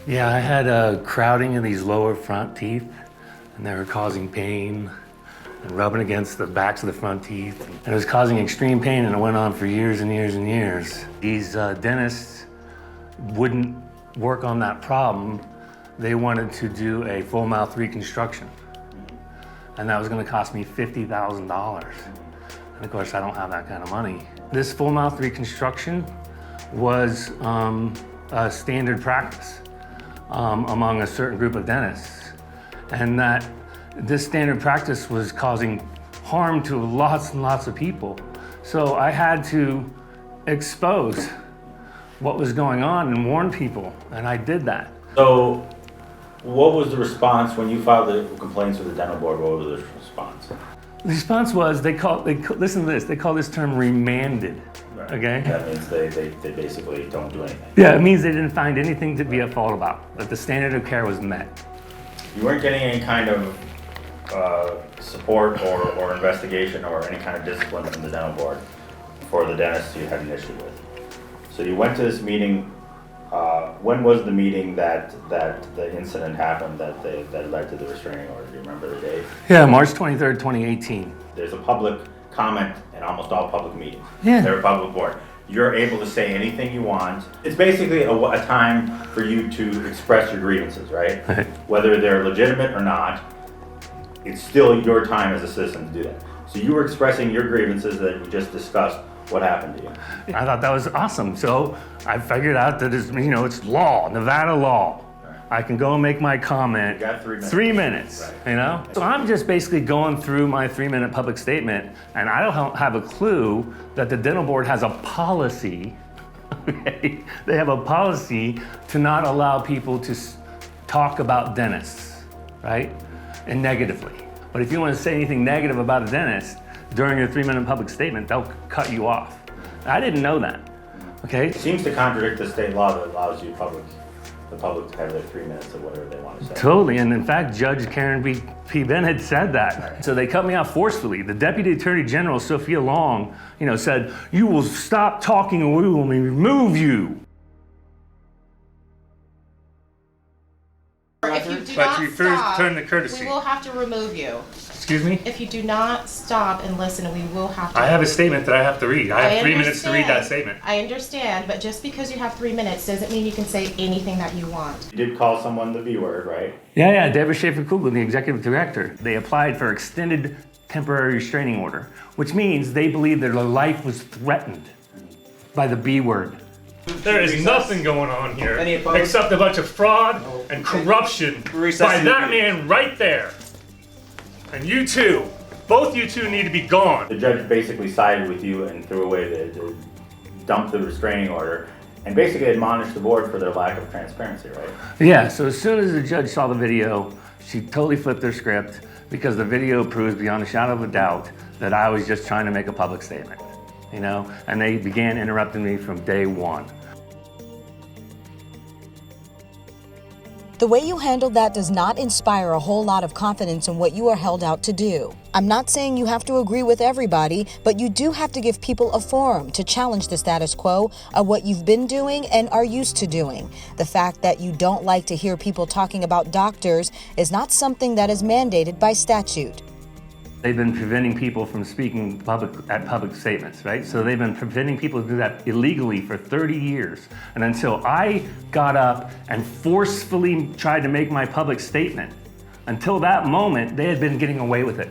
Yeah, I had crowding in these lower front teeth, and they were causing pain and rubbing against the backs of the front teeth. And it was causing extreme pain, and it went on for years and years and years. These dentists wouldn't work on that problem. They wanted to do a full mouth reconstruction. And that was gonna cost me $50,000. And of course, I don't have that kind of money. This full mouth reconstruction was a standard practice among a certain group of dentists. And that this standard practice was causing harm to lots and lots of people. So I had to expose what was going on and warn people, and I did that. So what was the response when you filed the complaints with the dental board? What was the response? The response was, listen to this, they call this term remanded, Right. okay? That means they basically don't do anything. Yeah, it means they didn't find anything to be at fault about, that the standard of care was met. You weren't getting any kind of support or investigation or any kind of discipline from the dental board for the dentist you had an issue with. So you went to this meeting. When was the meeting that the incident happened that led to the restraining order? Do you remember the date? Yeah, March 23rd, 2018. There's a public comment in almost all public meetings. Yeah. They're a public board. You're able to say anything you want. It's basically a time for you to express your grievances, right? Right. Whether they're legitimate or not, it's still your time as a citizen to do that. So you were expressing your grievances that we just discussed. What happened to you? I thought that was awesome. So I figured out that it's law, Nevada law. Right. I can go and make my comment. You got 3 minutes. 3 minutes, Right. So I'm just basically going through my 3-minute public statement, and I don't have a clue that the dental board has a policy, okay? They have a policy to not allow people to talk about dentists, right? And negatively. But if you want to say anything negative about a dentist during your 3-minute public statement, they'll cut you off. I didn't know that, okay? It seems to contradict the state law that allows the public to have their 3 minutes of whatever they want to say. Totally, and in fact, Judge Karen P. Bennett said that. Right. So they cut me off forcefully. The Deputy Attorney General, Sophia Long, said, "You will stop talking or we will remove you." If you do But not you first stop, turn the courtesy. we will have to remove you. Excuse me? If you do not stop and listen, we will have to. I have a statement that I have to read. I have 3 minutes to read that understand. statement. I understand, but just because you have 3 minutes doesn't mean you can say anything that you want. You did call someone the V word, right? Yeah, Deborah Schaefer-Kugel, the executive director. They applied for extended temporary restraining order, which means they believe their life was threatened by the B word. There is nothing going on here Any opposed? except a bunch of fraud and corruption Recess by in the that meeting. man right there. And you two, both you two need to be gone. The judge basically sided with you and threw away dumped the restraining order and basically admonished the board for their lack of transparency, right? Yeah, so as soon as the judge saw the video, she totally flipped their script because the video proves beyond a shadow of a doubt that I was just trying to make a public statement, and they began interrupting me from day one. The way you handled that does not inspire a whole lot of confidence in what you are held out to do. I'm not saying you have to agree with everybody, but you do have to give people a forum to challenge the status quo of what you've been doing and are used to doing. The fact that you don't like to hear people talking about doctors is not something that is mandated by statute. They've been preventing people from speaking at public statements, right? So they've been preventing people to do that illegally for 30 years. And until I got up and forcefully tried to make my public statement, until that moment, they had been getting away with it.